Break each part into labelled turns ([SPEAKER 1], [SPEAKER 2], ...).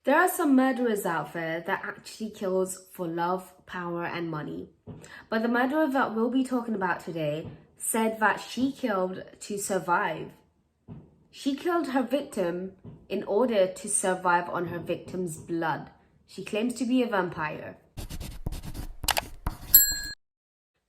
[SPEAKER 1] There are some murderers out there that actually kills for love, power and money. But the murderer that we'll be talking about today said that she killed to survive. She killed her victim in order to survive on her victim's blood. She claims to be a vampire.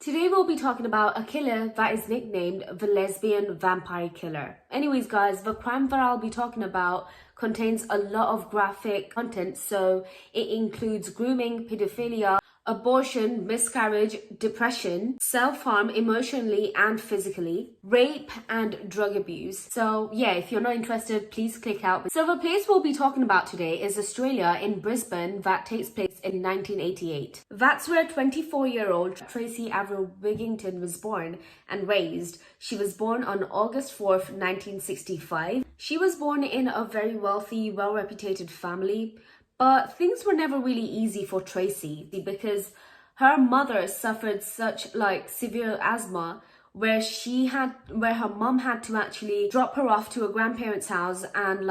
[SPEAKER 1] Today we'll be talking about a killer that is nicknamed the Lesbian Vampire Killer. Anyways guys, the crime that I'll be talking about contains a lot of graphic content, so it includes grooming, pedophilia, abortion, miscarriage, depression, self-harm emotionally and physically, rape and drug abuse. So yeah, if you're not interested, please click out. So the place we'll be talking about today is Australia in Brisbane that takes place in 1988. That's where 24-year-old Tracy Wingington was born and raised. She was born on August 4th, 1965. She was born in a very wealthy, well-reputed family. But things were never really easy for Tracy because her mother suffered such severe asthma where her mom had to actually drop her off to a grandparent's house and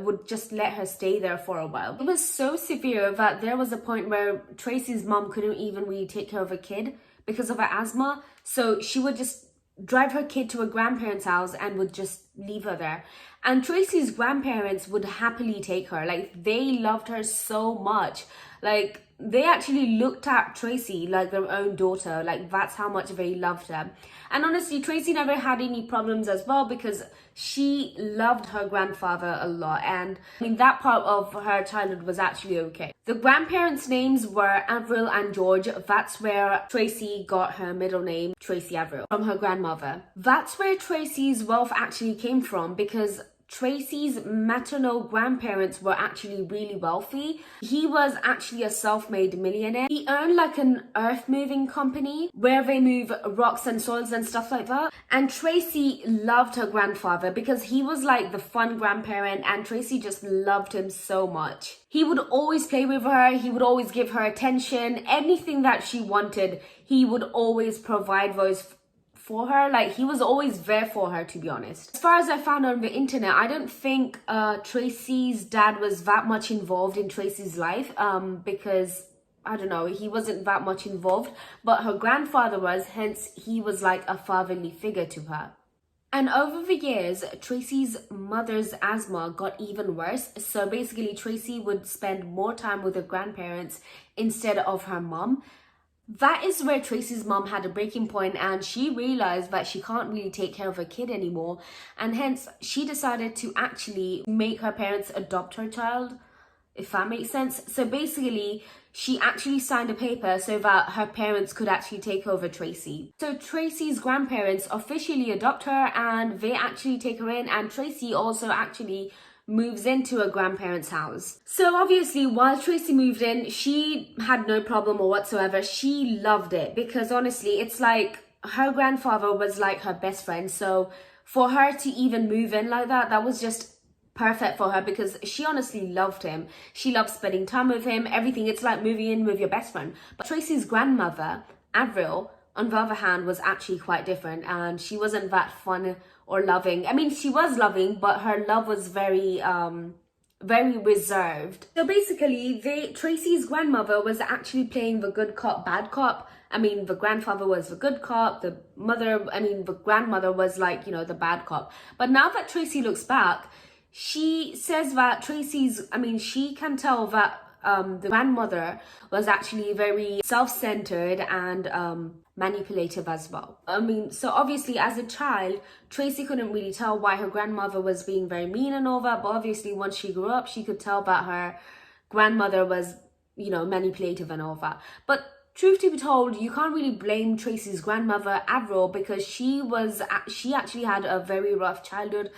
[SPEAKER 1] would just let her stay there for a while. It was so severe that there was a point where Tracy's mom couldn't even really take care of a kid because of her asthma. So she would just drive her kid to a grandparent's house and would just leave her there. And Tracy's grandparents would happily take her. They loved her so much. They actually looked at Tracy like their own daughter. That's how much they loved her. And honestly, Tracy never had any problems as well because she loved her grandfather a lot. And that part of her childhood was actually okay. The grandparents' names were Avril and George. That's where Tracy got her middle name, Tracy Avril, from her grandmother. That's where Tracy's wealth actually came from because Tracy's maternal grandparents were actually really wealthy. He was actually a self-made millionaire. He owned an earth moving company where they move rocks and soils and stuff like that. And Tracy loved her grandfather because he was the fun grandparent and Tracy just loved him so much. He would always play with her. He would always give her attention. Anything that she wanted, he would always provide those for her. He was always there for her, to be honest. As far as I found on the internet, I don't think Tracy's dad was that much involved in Tracy's life because I don't know, he wasn't that much involved, but her grandfather was, hence he was a fatherly figure to her. And over the years, Tracy's mother's asthma got even worse. So basically, Tracy would spend more time with her grandparents instead of her mom. That is where Tracy's mom had a breaking point and she realized that she can't really take care of her kid anymore, and hence she decided to actually make her parents adopt her child, if that makes sense. So basically, she actually signed a paper so that her parents could actually take over Tracy. So Tracy's grandparents officially adopt her and they actually take her in, and Tracy also actually moves into a grandparent's house. So obviously, while Tracy moved in, she had no problem or whatsoever. She loved it because honestly, it's her grandfather was her best friend. So for her to even move in like that, that was just perfect for her because she honestly loved him. She loved spending time with him, everything. It's like moving in with your best friend. But Tracy's grandmother, Avril, on the other hand, was actually quite different and she wasn't that fun or loving. She was loving, but her love was very reserved. So basically, Tracy's grandmother was actually playing the good cop, bad cop. The grandfather was the good cop, the grandmother was the bad cop. But now that Tracy looks back, she says that she can tell that the grandmother was actually very self-centered and manipulative as well. So obviously as a child, Tracy couldn't really tell why her grandmother was being very mean and all that, but obviously once she grew up, she could tell that her grandmother was, manipulative and all that. But truth to be told, you can't really blame Tracy's grandmother, Avril, because she actually had a very rough childhood.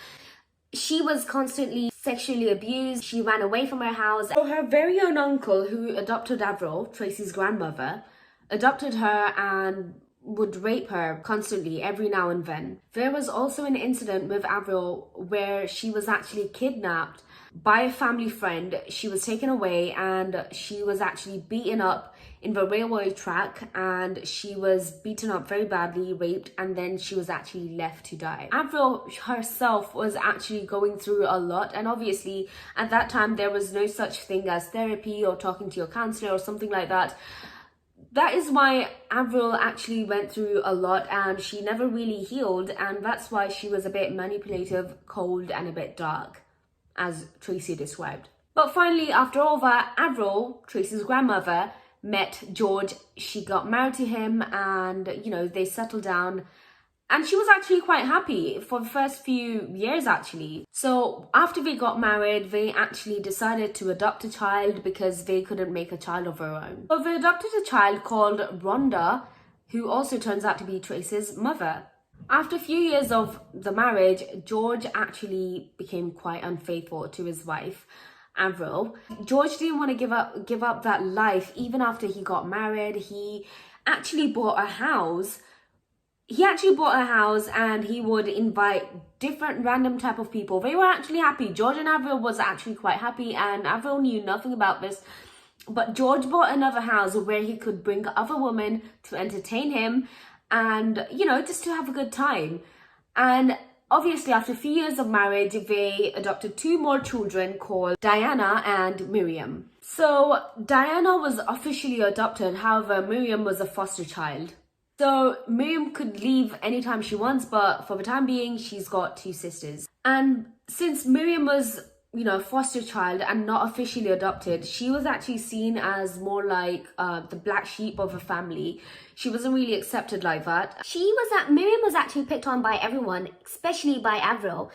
[SPEAKER 1] She was constantly sexually abused. She ran away from her house. So her very own uncle who adopted Avril, Tracy's grandmother, adopted her and would rape her constantly every now and then. There was also an incident with Avril where she was actually kidnapped by a family friend. She was taken away and she was actually beaten up in the railway track, and she was beaten up very badly, raped, and then she was actually left to die. Avril herself was actually going through a lot, and obviously at that time there was no such thing as therapy or talking to your counselor or something like that. That is why Avril actually went through a lot and she never really healed, and that's why she was a bit manipulative, cold, and a bit dark, as Tracy described. But finally, after all that, Avril, Tracy's grandmother, met George. She got married to him and, you know, they settled down. And she was actually quite happy for the first few years, actually. So after they got married, they actually decided to adopt a child because they couldn't make a child of their own. So they adopted a child called Rhonda, who also turns out to be Tracy's mother. After a few years of the marriage, George actually became quite unfaithful to his wife, Avril. George didn't want to give up that life. Even after he got married, he actually bought a house. And he would invite different random type of people. They were actually happy. George and Avril was actually quite happy, and Avril knew nothing about this. But George bought another house where he could bring other women to entertain him and, you know, just to have a good time. And obviously, after a few years of marriage, they adopted 2 more children called Diana and Miriam. So Diana was officially adopted, however, Miriam was a foster child. So Miriam could leave anytime she wants, but for the time being, she's got 2 sisters. And since Miriam was, you know, a foster child and not officially adopted, she was actually seen as more like the black sheep of a family. She wasn't really accepted like that.
[SPEAKER 2] Miriam was actually picked on by everyone, especially by Avril.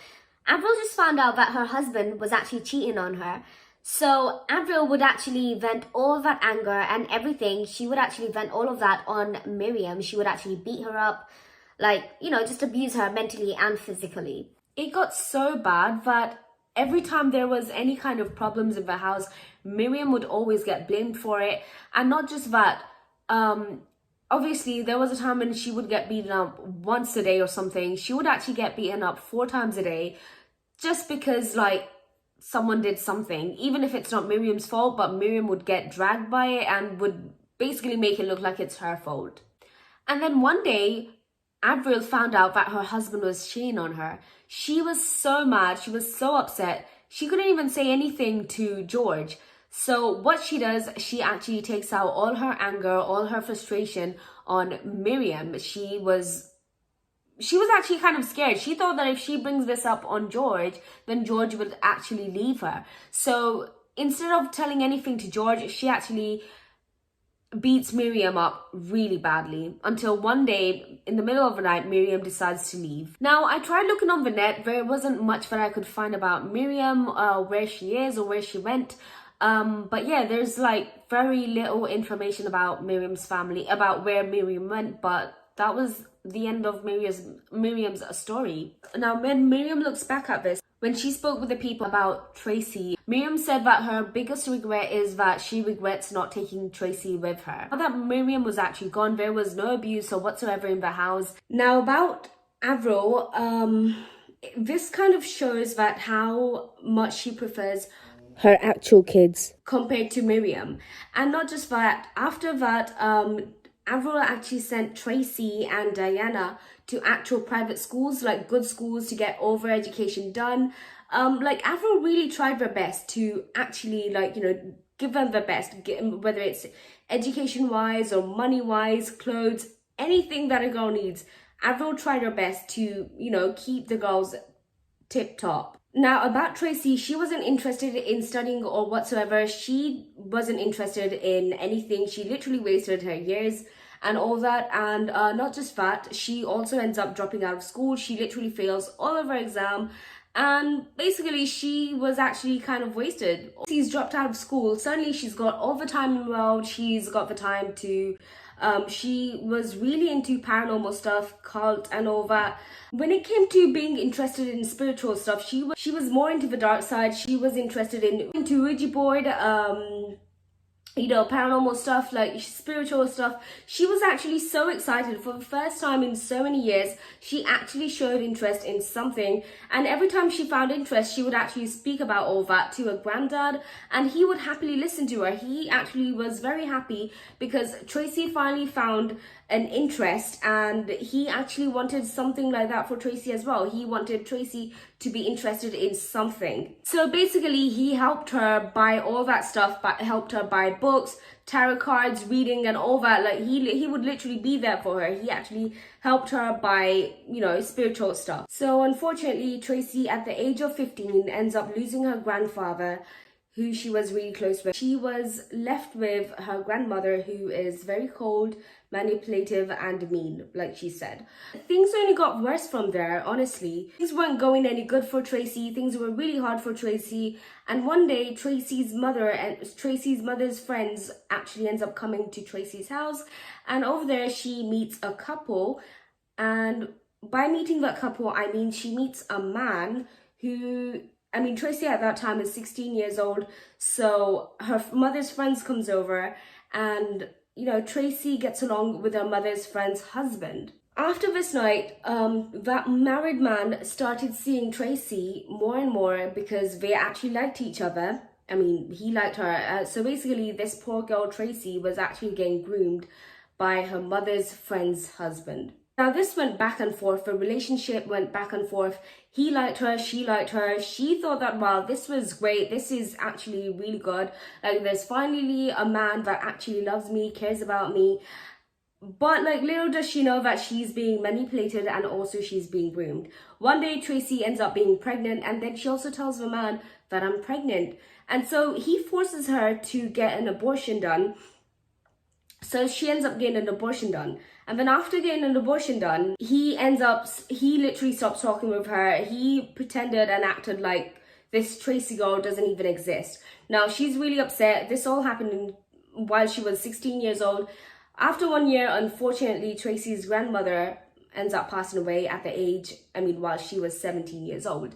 [SPEAKER 2] Avril just found out that her husband was actually cheating on her. So Avril would actually vent all of that anger and everything. She would actually vent all of that on Miriam. She would actually beat her up, like, you know, just abuse her mentally and physically.
[SPEAKER 1] It got so bad that every time there was any kind of problems in the house, Miriam would always get blamed for it. And not just that, obviously there was a time when she would get beaten up once a day or something. She would actually get beaten up 4 times a day just because, like, someone did something, even if it's not Miriam's fault, but Miriam would get dragged by it and would basically make it look like it's her fault. And then one day, Avril found out that her husband was cheating on her. She was so mad, she was so upset, she couldn't even say anything to George. So what she does, she actually takes out all her anger, all her frustration on Miriam. She was actually kind of scared. She thought that if she brings this up on George, then George would actually leave her. So instead of telling anything to George, she actually beats Miriam up really badly until one day in the middle of the night, Miriam decides to leave. Now, I tried looking on the net. There wasn't much that I could find about Miriam, where she is or where she went. But yeah, there's like very little information about Miriam's family, about where Miriam went, but that was the end of Miriam's story. Now, when Miriam looks back at this, when she spoke with the people about Tracy, Miriam said that her biggest regret is that she regrets not taking Tracy with her. Now that Miriam was actually gone, there was no abuse or whatsoever in the house. Now, about Avril, this kind of shows that how much she prefers her actual kids compared to Miriam. And not just that, after that, Avril actually sent Tracy and Diana to actual private schools, like good schools, to get all their education done. Like Avril really tried her best to actually, like, you know, give them the best, whether it's education-wise or money-wise, clothes, anything that a girl needs. Avril tried her best to, you know, keep the girls tip-top. Now, about Tracy, she wasn't interested in studying or whatsoever. She wasn't interested in anything. She literally wasted her years and all that. And not just that, she also ends up dropping out of school. She literally fails all of her exam. And basically, she was actually kind of wasted. She's dropped out of school. Suddenly, she's got all the time in the world. She's got the time to... she was really into paranormal stuff, cult and all that. When it came to being interested in spiritual stuff, she was more into the dark side. She was interested into Ouija board, paranormal stuff, like spiritual stuff. She was actually so excited. For the first time in so many years, she actually showed interest in something, and every time she found interest, she would actually speak about all that to her granddad, and he would happily listen to her. He actually was very happy because Tracy finally found an interest, and he actually wanted something like that for Tracy as well. He wanted Tracy to be interested in something. So basically, he helped her buy all that stuff, but helped her buy books, tarot cards, reading, and all that. Like he would literally be there for her. He actually helped her buy, spiritual stuff. So unfortunately, Tracy at the age of 15 ends up losing her grandfather, who she was really close with. She was left with her grandmother, who is very cold, manipulative, and mean, like she said. Things only got worse from there, honestly. Things weren't going any good for Tracy. Things were really hard for Tracy. And one day, Tracy's mother and Tracy's mother's friends actually ends up coming to Tracy's house. And over there, she meets a couple. And by meeting that couple, I mean she meets a man who... Tracy at that time is 16 years old, so her mother's friends comes over, and, Tracy gets along with her mother's friend's husband. After this night, that married man started seeing Tracy more and more because they actually liked each other. He liked her. So basically, this poor girl, Tracy, was actually getting groomed by her mother's friend's husband. Now, this went back and forth. The relationship went back and forth. He liked her. She liked her. She thought that, wow, this was great. This is actually really good. Like, there's finally a man that actually loves me, cares about me. But, little does she know that she's being manipulated and also she's being groomed. One day, Tracy ends up being pregnant, and then she also tells the man that I'm pregnant. And so he forces her to get an abortion done. So she ends up getting an abortion done. And then after getting an abortion done, he literally stops talking with her. He pretended and acted like this Tracy girl doesn't even exist. Now, she's really upset. This all happened while she was 16 years old. After 1 year, unfortunately, Tracy's grandmother ends up passing away at the age, while she was 17 years old.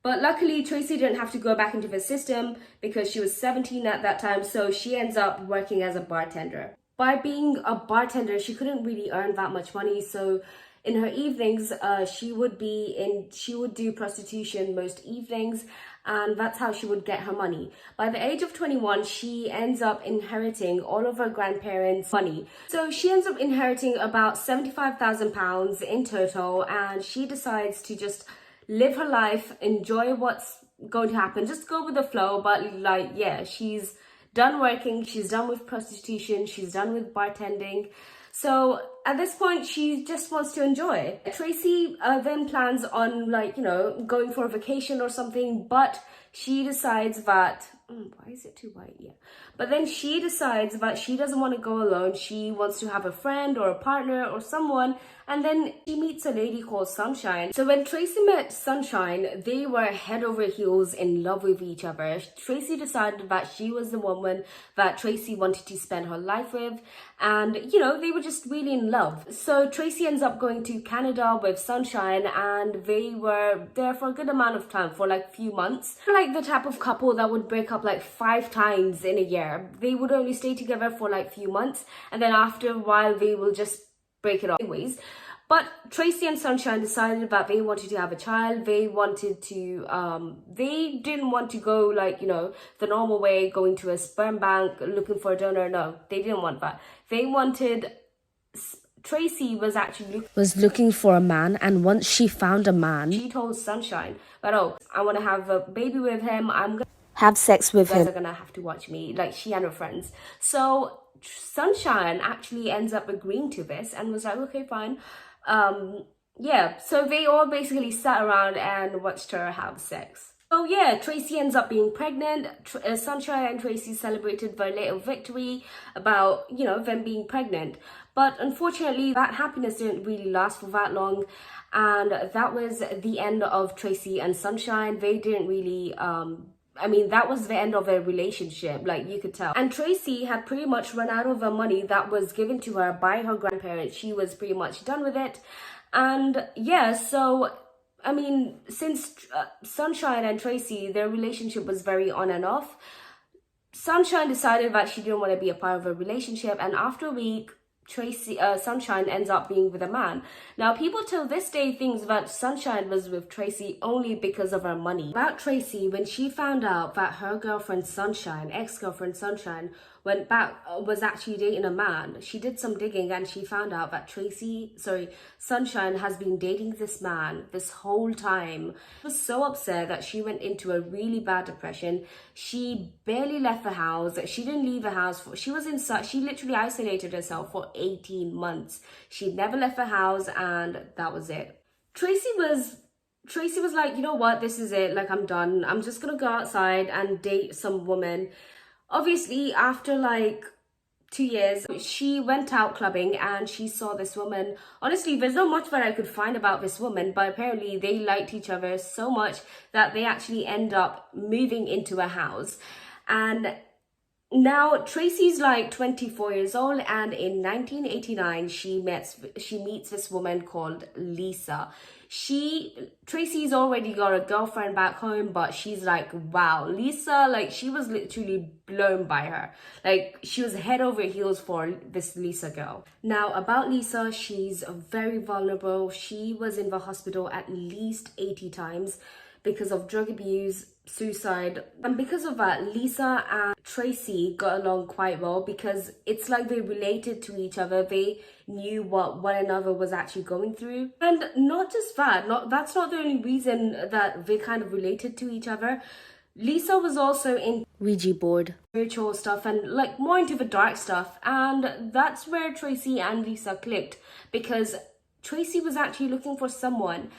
[SPEAKER 1] But luckily, Tracy didn't have to go back into the system because she was 17 at that time. So she ends up working as a bartender. By being a bartender, she couldn't really earn that much money. So in her evenings, she would do prostitution most evenings, and that's how she would get her money. By the age of 21, she ends up inheriting all of her grandparents' money. So she ends up inheriting about £75,000 in total, and she decides to just live her life, enjoy what's going to happen, just go with the flow. But she's done working, she's done with prostitution, she's done with bartending. So at this point, she just wants to enjoy. Tracy then plans on going for a vacation or something, but she decides that, why is it too white? Yeah. But then she decides that she doesn't want to go alone. She wants to have a friend or a partner or someone. And then she meets a lady called Sunshine. So when Tracy met Sunshine, they were head over heels in love with each other. Tracy decided that she was the woman that Tracy wanted to spend her life with. And, they were just really in love. So Tracy ends up going to Canada with Sunshine, and they were there for a good amount of time, for a few months. Like the type of couple that would break up 5 times in a year. They would only stay together for a few months, and then after a while they will just break it off anyways. But Tracy and Sunshine decided that they wanted to have a child. They wanted to, they didn't want to go the normal way, going to a sperm bank, looking for a donor. No, they didn't want that. They wanted, Tracy was looking for a man, and once she found a man, she told Sunshine that, I want to have a baby with him. I'm going to have sex with him. You guys are going to have to watch me, she and her friends. So Sunshine actually ends up agreeing to this and was like, okay, fine. So they all basically sat around and watched her have sex. So yeah, Tracy ends up being pregnant. Sunshine and Tracy celebrated their little victory about, them being pregnant. But unfortunately, that happiness didn't really last for that long. And that was the end of Tracy and Sunshine. They didn't really, that was the end of their relationship, you could tell. And Tracy had pretty much run out of the money that was given to her by her grandparents. She was pretty much done with it. And yeah, so, since Sunshine and Tracy, their relationship was very on and off. Sunshine decided that she didn't want to be a part of a relationship, and after a week, Sunshine ends up being with a man. Now, people till this day think that Sunshine was with Tracy only because of her money. About Tracy, when she found out that her girlfriend Sunshine, ex-girlfriend Sunshine, was actually dating a man, she did some digging and she found out that Sunshine has been dating this man this whole time. She was so upset that she went into a really bad depression. She barely left the house. She didn't leave the house she literally isolated herself for 18 months. She never left the house, and that was it. Tracy was like, you know what, this is it, like, I'm done. I'm just gonna go outside and date some woman. Obviously, after like 2 years, she went out clubbing and she saw this woman. Honestly, there's not much that I could find about this woman, but apparently they liked each other so much that they actually end up moving into a house. And now Tracy's like 24 years old, and in 1989 she meets this woman called Lisa. Tracy's already got a girlfriend back home, but she's like, wow, Lisa, like, she was literally blown by her. Like, she was head over heels for this Lisa girl. Now, about Lisa, she's very vulnerable. She was in the hospital at least 80 times because of drug abuse, suicide. And because of that, Lisa and Tracy got along quite well because it's like they related to each other. They knew what one another was actually going through. And not just that, that's not the only reason that they kind of related to each other. Lisa was also in Ouija board, spiritual stuff, and like more into the dark stuff. And that's where Tracy and Lisa clicked, because Tracy was actually looking for someone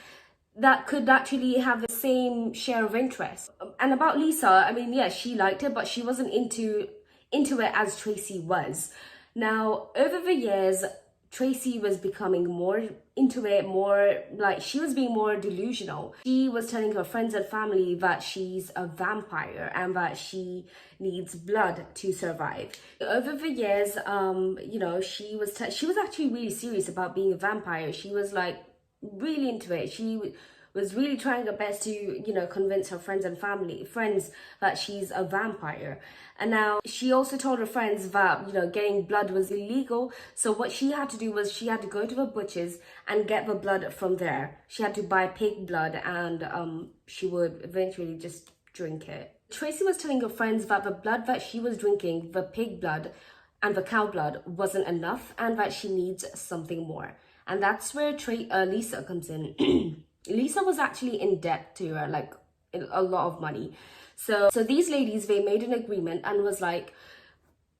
[SPEAKER 1] that could actually have the same share of interest. And about Lisa, I mean, yeah, she liked it, but she wasn't into it as Tracy was. Now, over the years, Tracy was becoming more into it, more like she was being more delusional. She was telling her friends and family that she's a vampire and that she needs blood to survive. Over the years, she was actually really serious about being a vampire. She was like really into it. She was really trying her best to, convince her friends that she's a vampire. And now she also told her friends that, getting blood was illegal. So what she had to do was she had to go to the butchers and get the blood from there. She had to buy pig blood, and she would eventually just drink it. Tracy was telling her friends that the blood that she was drinking, the pig blood and the cow blood, wasn't enough, and that she needs something more. And that's where Lisa comes in. Lisa was actually in debt to her, like a lot of money. So these ladies, they made an agreement and was like,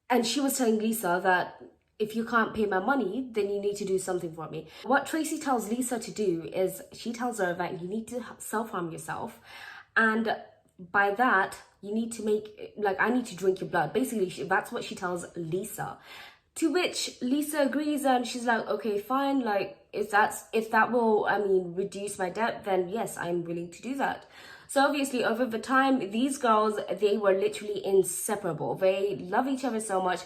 [SPEAKER 1] and she was telling Lisa that if you can't pay my money, then you need to do something for me. What Tracy tells Lisa to do is she tells her that you need to self-harm yourself. And by that, you need to I need to drink your blood. Basically, that's what she tells Lisa. To which Lisa agrees, and she's like, okay, fine. Like, if that will, reduce my debt, then yes, I'm willing to do that. So obviously, over the time, these girls, they were literally inseparable. They love each other so much.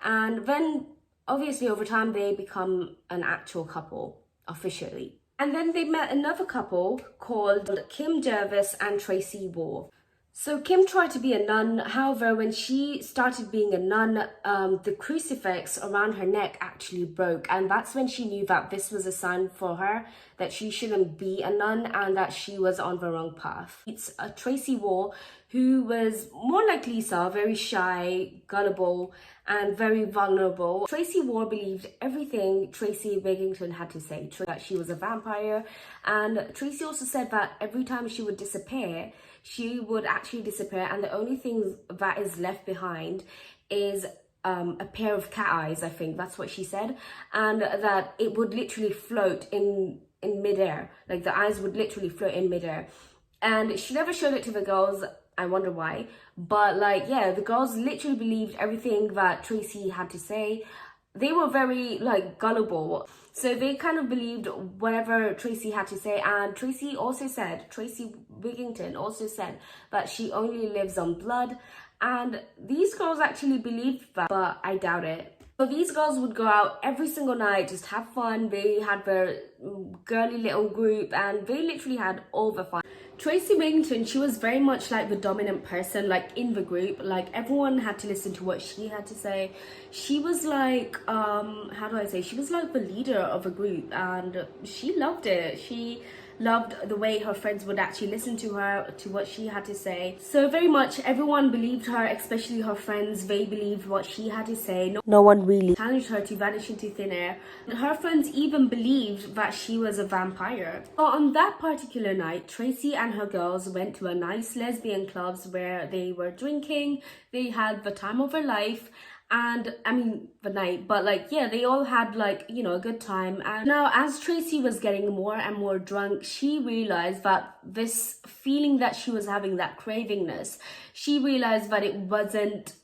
[SPEAKER 1] And then obviously over time, they become an actual couple officially. And then they met another couple called Kim Jervis and Tracy Wall. So Kim tried to be a nun. However, when she started being a nun, the crucifix around her neck actually broke. And that's when she knew that this was a sign for her that she shouldn't be a nun and that she was on the wrong path. It's Tracy Wall, who was more like Lisa, very shy, gullible, and very vulnerable. Tracy Wall believed everything Tracy Wingington had to say, that she was a vampire. And Tracy also said that every time she would disappear, she would actually disappear, and the only thing that is left behind is a pair of cat eyes, I think that's what she said, and that it would literally float in midair. Like, the eyes would literally float in midair. And she never showed it to the girls. I wonder why. But the girls literally believed everything that Tracy had to say. They were very gullible, so they kind of believed whatever Tracy had to say. And Tracy Wingington also said that she only lives on blood, and these girls actually believed that, but I doubt it. So these girls would go out every single night, just have fun. They had their girly little group, and they literally had all the fun. Tracy Wingington, she was very much like the dominant person, like in the group. Like everyone had to listen to what she had to say. She was like, how do I say? She was like the leader of a group, and she loved it. She loved the way her friends would actually listen to her, to what she had to say. So very much everyone believed her, especially her friends. They believed what she had to say. No one really challenged her to vanish into thin air. Her friends even believed that she was a vampire. So on that particular night, Tracy and her girls went to a nice lesbian clubs where they were drinking. They had the time of their life. And I mean the night, but like, yeah, they all had like, you know, a good time. And now as Tracy was getting more and more drunk, she realized that this feeling that she was having, that cravingness, she realized that it wasn't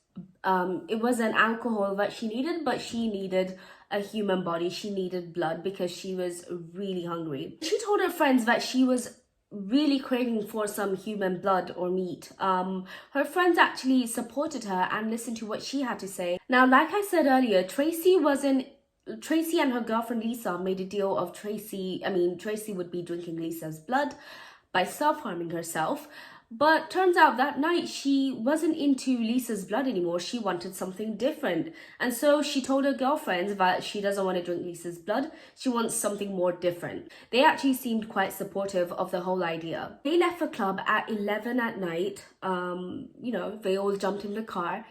[SPEAKER 1] alcohol that she needed, but she needed a human body. She needed blood because she was really hungry. She told her friends that she was really craving for some human blood or meat. Her friends actually supported her and listened to what she had to say. Now, like I said earlier, Tracy and her girlfriend Lisa made a deal of Tracy would be drinking Lisa's blood by self-harming herself. But turns out that night she wasn't into Lisa's blood anymore. She wanted something different. And so she told her girlfriends that she doesn't want to drink Lisa's blood. She wants something more different. They actually seemed quite supportive of the whole idea. They left the club at 11 at night. They all jumped in the car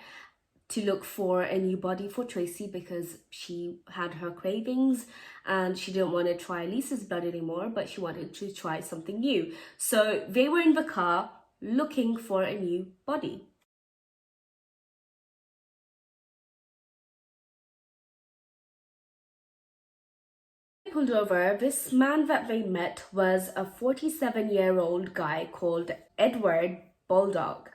[SPEAKER 1] to look for a new body for Tracy because she had her cravings and she didn't want to try Lisa's blood anymore, but she wanted to try something new. So they were in the car looking for a new body. Pulled over, this man that they met was a 47-year-old guy called Edward Baldock.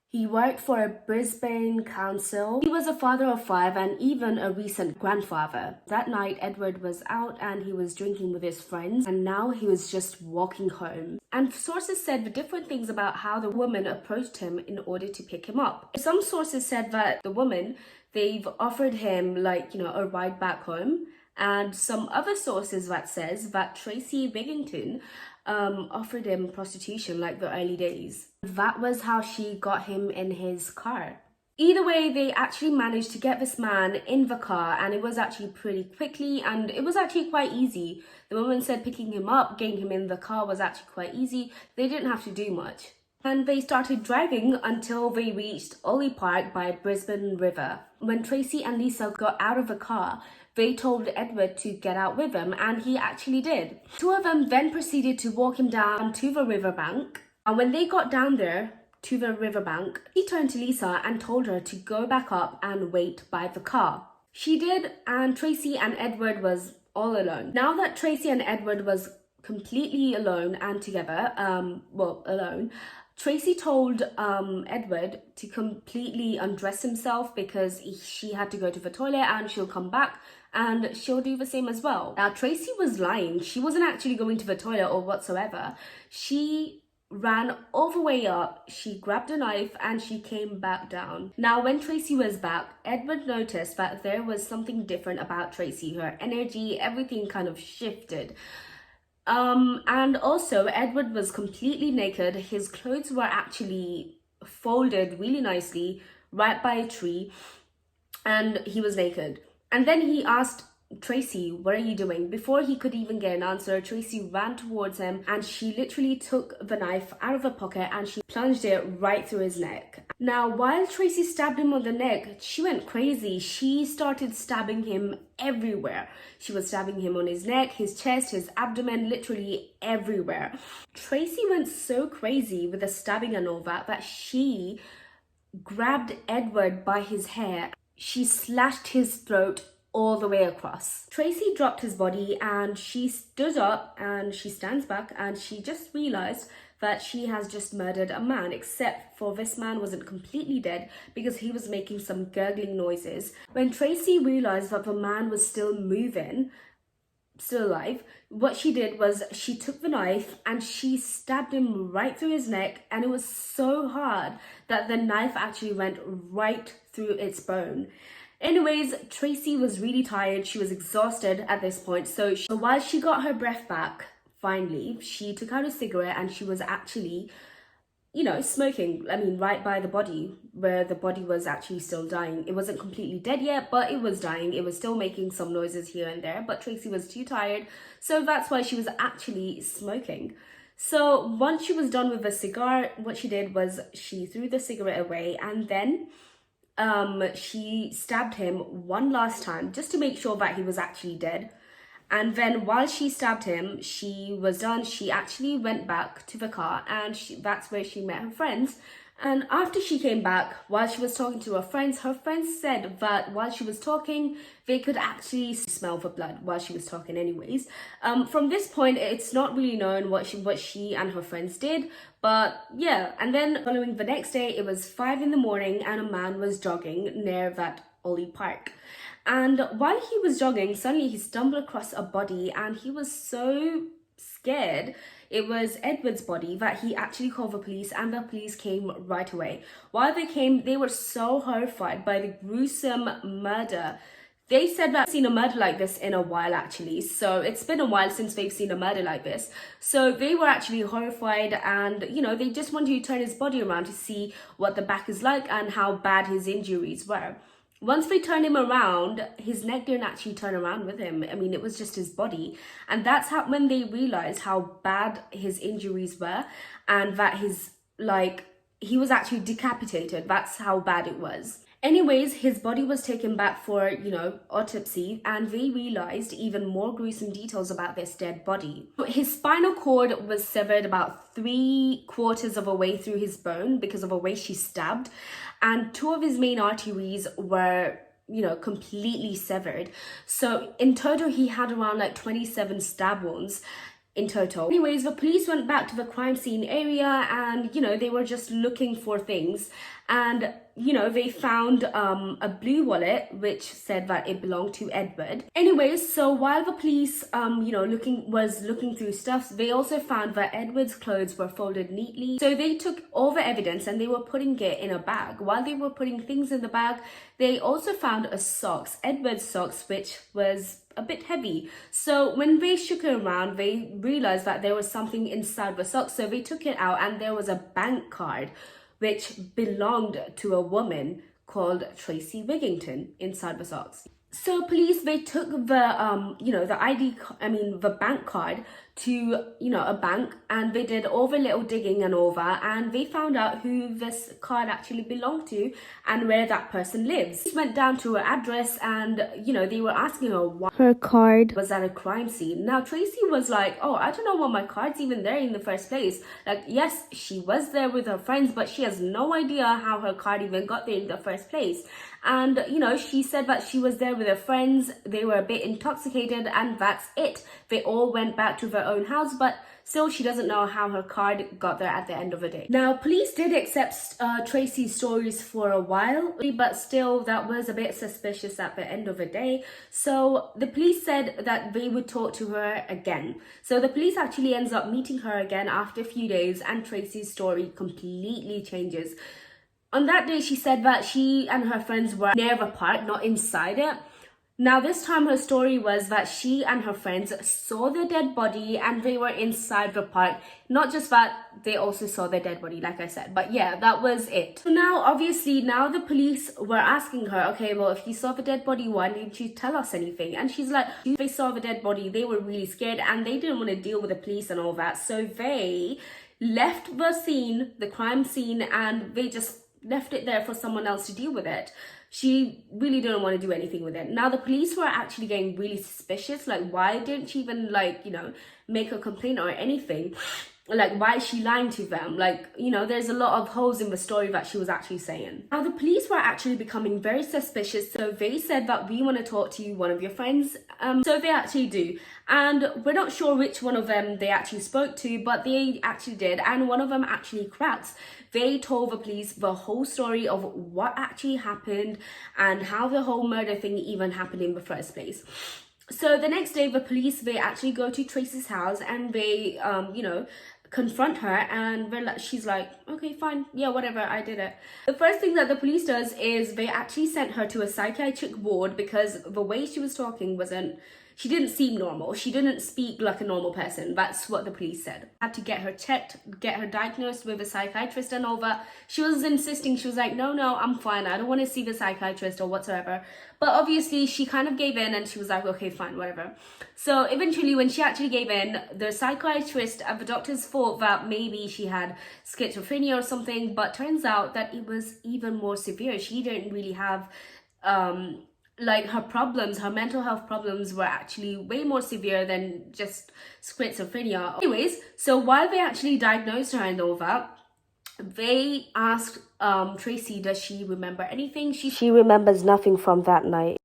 [SPEAKER 1] He worked for a Brisbane council. He was a father of 5 and even a recent grandfather. That night, Edward was out and he was drinking with his friends, and now he was just walking home. And sources said the different things about how the woman approached him in order to pick him up. Some sources said that the woman, they've offered him a ride back home. And some other sources that says that Tracy Wingington offered him prostitution like the early days. That was how she got him in his car. Either way, they actually managed to get this man in the car, and it was actually pretty quickly, and it was actually quite easy. The woman said picking him up, getting him in the car was actually quite easy. They didn't have to do much. And they started driving until they reached Ollie Park by Brisbane River. When Tracy and Lisa got out of the car, they told Edward to get out with them, and he actually did. Two of them then proceeded to walk him down to the riverbank. And when they got down there to the riverbank, he turned to Lisa and told her to go back up and wait by the car. She did, and Tracy and Edward was all alone. Now that Tracy and Edward was completely alone and together, alone, Tracy told Edward to completely undress himself because she had to go to the toilet and she'll come back and she'll do the same as well. Now, Tracy was lying. She wasn't actually going to the toilet or whatsoever. She ran all the way up, she grabbed a knife and she came back down. Now, when Tracy was back, Edward noticed that there was something different about Tracy. Her energy, everything kind of shifted. And also Edward was completely naked. His clothes were actually folded really nicely right by a tree, and he was naked. And then he asked Tracy, "What are you doing?" Before he could even get an answer, Tracy ran towards him and she literally took the knife out of her pocket and she plunged it right through his neck. Now, while Tracy stabbed him on the neck, she went crazy. She started stabbing him everywhere. She was stabbing him on his neck, his chest, his abdomen, literally everywhere. Tracy went so crazy with the stabbing and all that she grabbed Edward by his hair. She slashed his throat all the way across. Tracy dropped his body and she stood up and she stands back and she just realized that she has just murdered a man, except for this man wasn't completely dead because he was making some gurgling noises. When Tracy realized that the man was still moving, still alive, what she did was she took the knife and she stabbed him right through his neck, and it was so hard that the knife actually went right through its bone. Anyways, Tracy was really tired. She was exhausted at this point. So while she got her breath back finally, she took out a cigarette and she was actually, smoking. I mean, right by the body, where the body was actually still dying. It wasn't completely dead yet, but it was dying. It was still making some noises here and there, but Tracy was too tired, so that's why she was actually smoking. So once she was done with the cigar, what she did was she threw the cigarette away, and then she stabbed him one last time just to make sure that he was actually dead. And then while she stabbed him, she was done. She actually went back to the car, and that's where she met her friends. And after she came back, while she was talking to her friends said that while she was talking, they could actually smell the blood while she was talking anyways. From this point, it's not really known what she and her friends did, but yeah. And then following the next day, it was 5 in the morning and a man was jogging near that Ollie Park. And while he was jogging, suddenly he stumbled across a body, and he was so scared. It was Edward's body that he actually called the police, and the police came right away. While they came, they were so horrified by the gruesome murder. They said that they've seen a murder like this in a while, actually. So it's been a while since they've seen a murder like this. So they were actually horrified, and they just wanted to turn his body around to see what the back is like and how bad his injuries were. Once they turned him around, his neck didn't actually turn around with him. I mean, it was just his body. And that's how, when they realized how bad his injuries were, and that he was actually decapitated. That's how bad it was. Anyways, his body was taken back for, autopsy, and they realized even more gruesome details about this dead body. His spinal cord was severed about 3/4 of a way through his bone because of the way she stabbed, and 2 of his main arteries were, completely severed. So in total, he had around 27 stab wounds in total. Anyways, the police went back to the crime scene area, and they were just looking for things, and they found a blue wallet which said that it belonged to Edward. Anyways, so while the police looking through stuff, they also found that Edward's clothes were folded neatly. So they took all the evidence and they were putting it in a bag. While they were putting things in the bag, they also found Edward's socks, which was a bit heavy. So when they shook it around, they realized that there was something inside the socks. So they took it out, and there was a bank card which belonged to a woman called Tracy Wingington inside the socks. So police, they took the bank card to, a bank, and they did all the little digging and all that, and they found out who this card actually belonged to and where that person lives. They went down to her address, and, they were asking her why her card was at a crime scene. Now, Tracy was like, oh, I don't know why my card's even there in the first place. Yes, she was there with her friends, but she has no idea how her card even got there in the first place. And, she said that she was there with her friends. They were a bit intoxicated, and that's it. They all went back to their own house, but still she doesn't know how her card got there at the end of the day. Now, police did accept Tracy's stories for a while, but still that was a bit suspicious at the end of the day. So the police said that they would talk to her again. So the police actually ends up meeting her again after a few days, and Tracy's story completely changes. On that day, she said that she and her friends were near the park, not inside it. Now, this time her story was that she and her friends saw the dead body and they were inside the park. Not just that, they also saw the dead body, like I said. But yeah, that was it. So now, obviously, the police were asking her, okay, well, if you saw the dead body, why didn't you tell us anything? And she's like, if they saw the dead body, they were really scared and they didn't want to deal with the police and all that. So they left the scene, the crime scene, and they just left it there for someone else to deal with it. She really didn't want to do anything with it. Now, the police were actually getting really suspicious. Why didn't she even, make a complaint or anything? Why is she lying to them? There's a lot of holes in the story that she was actually saying. Now, the police were actually becoming very suspicious. So they said that we want to talk to one of your friends. So they actually do. And we're not sure which one of them they actually spoke to, but they actually did. And one of them actually cracks. They told the police the whole story of what actually happened and how the whole murder thing even happened in the first place. So the next day, the police, they actually go to Tracy's house and they, confront her, and she's like, okay, fine, yeah, whatever, I did it. The first thing that the police does is they actually sent her to a psychiatric ward because the way she was talking She didn't seem normal. She didn't speak like a normal person. That's what the police said. Had to get her checked, get her diagnosed with a psychiatrist and all that. She was insisting. She was like, no, I'm fine. I don't want to see the psychiatrist or whatsoever. But obviously she kind of gave in and she was like, okay, fine, whatever. So eventually when she actually gave in, the psychiatrist and the doctors thought that maybe she had schizophrenia or something, but turns out that it was even more severe. She didn't really have like her problems, her mental health problems were actually way more severe than just schizophrenia. Anyways, so while they actually diagnosed her and all that, they asked Tracy, does she remember anything? She remembers nothing from that night.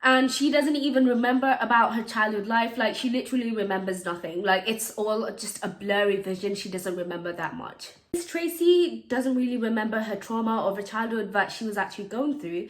[SPEAKER 1] And she doesn't even remember about her childhood life. Like, she literally remembers nothing. Like, it's all just a blurry vision. She doesn't remember that much. Tracy doesn't really remember her trauma or the childhood that she was actually going through.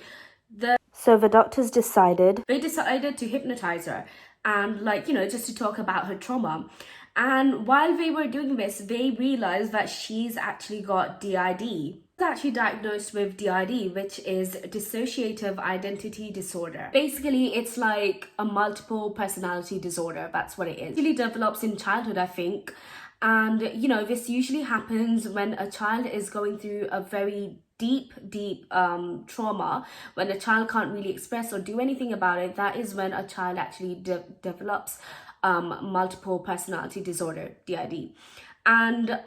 [SPEAKER 1] So the doctors decided to hypnotize her and, like, you know, just to talk about her trauma. And while they were doing this, they realized that she's actually got DID. She's actually diagnosed with DID, which is dissociative identity disorder. Basically, it's like a multiple personality disorder. That's what it is. It really develops in childhood, I think. And, you know, this usually happens when a child is going through a very deep trauma. When a child can't really express or do anything about it, that is when a child actually develops multiple personality disorder, DID. And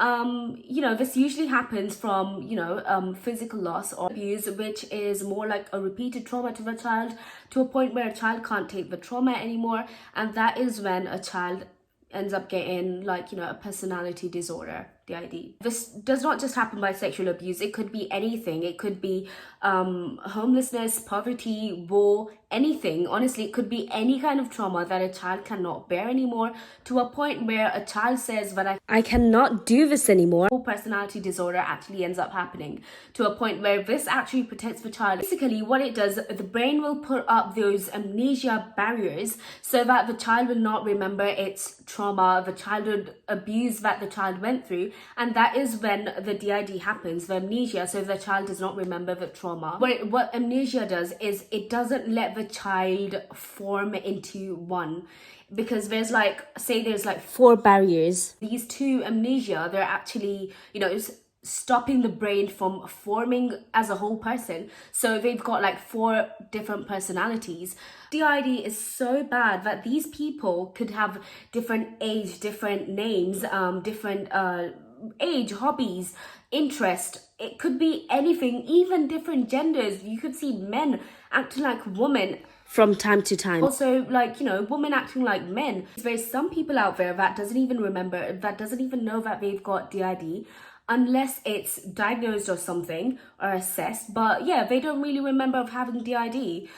[SPEAKER 1] you know, this usually happens from, you know, physical loss or abuse, which is more like a repeated trauma to the child, to a point where a child can't take the trauma anymore, and that is when a child ends up getting, like, you know, a personality disorder, DID. This does not just happen by sexual abuse. It could be anything. It could be homelessness, poverty, war, anything. Honestly, it could be any kind of trauma that a child cannot bear anymore, to a point where a child says that I cannot do this anymore. Personality disorder actually ends up happening, to a point where this actually protects the child. Basically, what it does, the brain will put up those amnesia barriers so that the child will not remember its trauma, the childhood abuse that the child went through, and that is when the DID happens, the amnesia, so the child does not remember the trauma. What amnesia does is it doesn't let the child form into one, because there's like, say there's like 4 barriers. These 2 amnesia, they're actually, you know, stopping the brain from forming as a whole person. So they've got like 4 different personalities. DID is so bad that these people could have different age, different names, different age, hobbies, interest. It could be anything, even different genders. You could see men acting like women from time to time. Also, like, you know, women acting like men. There's some people out there that doesn't even remember, that doesn't even know that they've got DID, unless it's diagnosed or something, or assessed. But yeah, they don't really remember of having DID.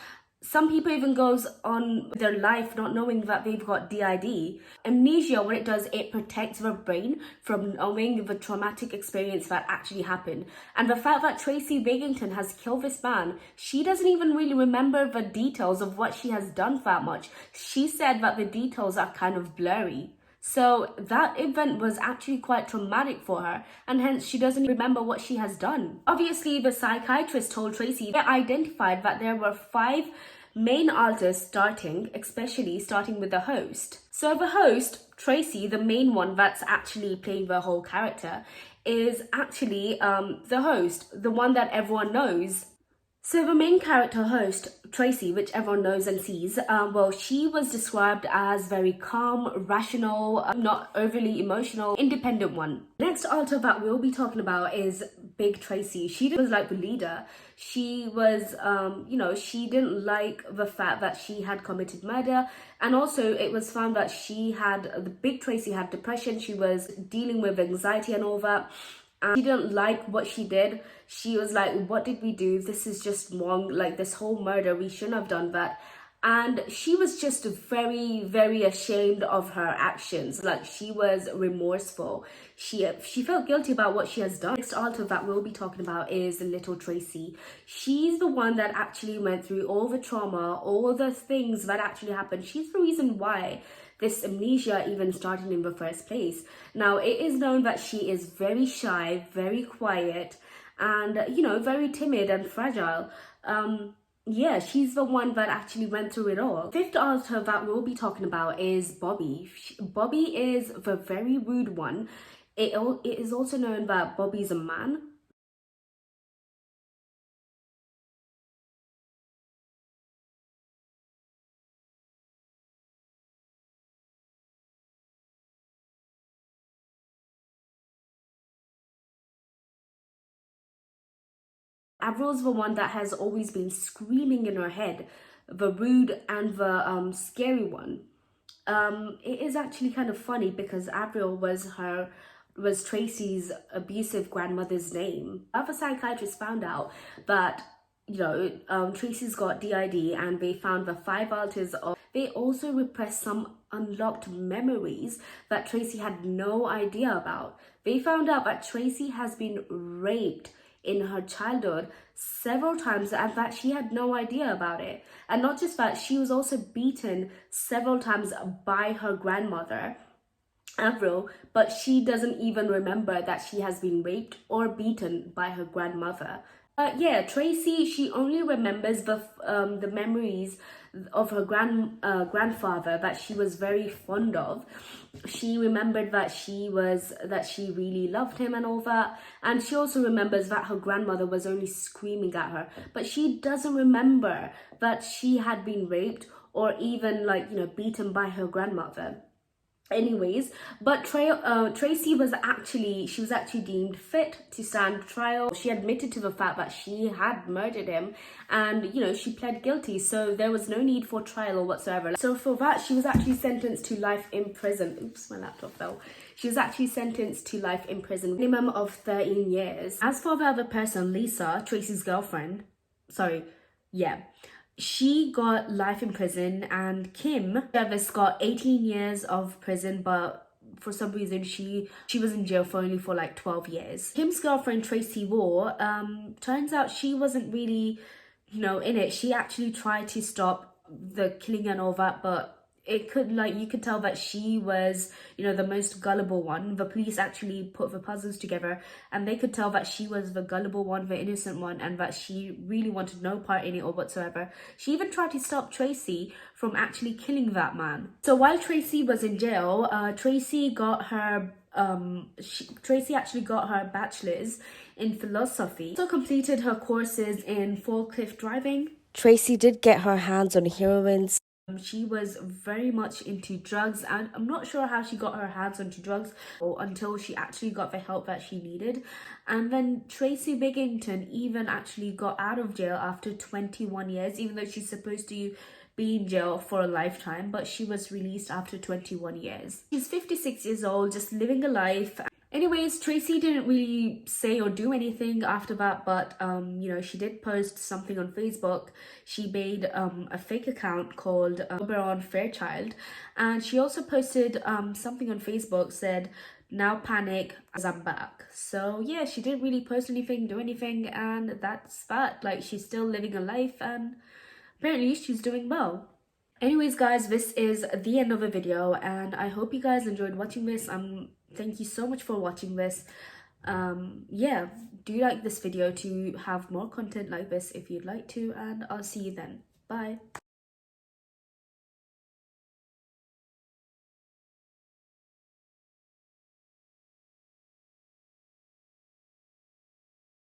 [SPEAKER 1] Some people even goes on their life not knowing that they've got DID. Amnesia, what it does, it protects their brain from knowing the traumatic experience that actually happened. And the fact that Tracy Wingington has killed this man, she doesn't even really remember the details of what she has done that much. She said that the details are kind of blurry. So that event was actually quite traumatic for her, and hence she doesn't remember what she has done. Obviously, the psychiatrist told Tracy they identified that there were 5 main alters starting with the host. So the host, Tracy, the main one that's actually playing the whole character, is actually the host, the one that everyone knows. So the main character host, Tracy, which everyone knows and sees, well, she was described as very calm, rational, not overly emotional, independent one. Next alter that we'll be talking about is Big Tracy. She was like the leader. She was, you know, she didn't like the fact that she had committed murder, and also it was found that the Big Tracy had depression. She was dealing with anxiety and all that. And she didn't like what she did. She was like, what did we do? This is just wrong. Like, this whole murder, we shouldn't have done that. And she was just very, very ashamed of her actions. Like, she was remorseful. She felt guilty about what she has done. Next alter that we'll be talking about is little Tracy. She's the one that actually went through all the trauma, all the things that actually happened. She's the reason why this amnesia even started in the first place. Now, it is known that she is very shy, very quiet, and, you know, very timid and fragile. yeah, she's the one that actually went through it all. Fifth author that we'll be talking about is Bobby. Bobby is the very rude one. It is also known that Bobby's a man. Avril's the one that has always been screaming in her head, the rude and the scary one. It is actually kind of funny because Avril was Tracy's abusive grandmother's name. Other psychiatrists found out that Tracy's got DID, and they found the 5 alters of. They also repressed some unlocked memories that Tracy had no idea about. They found out that Tracy has been raped in her childhood several times and that she had no idea about it. And not just that, she was also beaten several times by her grandmother, Avril, but she doesn't even remember that she has been raped or beaten by her grandmother. Yeah, Tracy, she only remembers the memories of her grandfather that she was very fond of. She remembered that she really loved him and all that, and she also remembers that her grandmother was only screaming at her, but she doesn't remember that she had been raped or even beaten by her grandmother. Anyways, but Tracy was actually deemed fit to stand trial. She admitted to the fact that she had murdered him, and she pled guilty, so there was no need for trial or whatsoever. So for that, she was actually sentenced to life in prison. Oops, my laptop fell. She was actually sentenced to life in prison, minimum of 13 years. As for the other person, Lisa, Tracy's girlfriend, she got life in prison, and Kim Davis got 18 years of prison, but for some reason she was in jail for only 12 years. Kim's girlfriend Tracy War, turns out she wasn't really in it. She actually tried to stop the killing and all that, but you could tell that she was the most gullible one. The police actually put the puzzles together, and they could tell that she was the gullible one, the innocent one, and that she really wanted no part in it or whatsoever. She even tried to stop Tracy from actually killing that man. So while Tracy was in jail, Tracy actually got her bachelor's in philosophy. Also completed her courses in forklift driving.
[SPEAKER 3] Tracy did get her hands on heroin.
[SPEAKER 1] She was very much into drugs, and I'm not sure how she got her hands onto drugs until she actually got the help that she needed. And then Tracy Wingington even actually got out of jail after 21 years, even though she's supposed to be in jail for a lifetime, but she was released after 21 years. She's 56 years old, just living a life. Anyways, Tracy didn't really say or do anything after that, but she did post something on Facebook. She made a fake account called Oberon Fairchild, and she also posted something on Facebook, said, "Now panic as I'm back." So yeah, she didn't really post anything, do anything, and that's that. She's still living a life, and apparently she's doing well. Anyways guys, this is the end of the video, and I hope you guys enjoyed watching this. Thank you so much for watching this. Yeah, do like this video to have more content like this if you'd like to, and I'll see you then. Bye.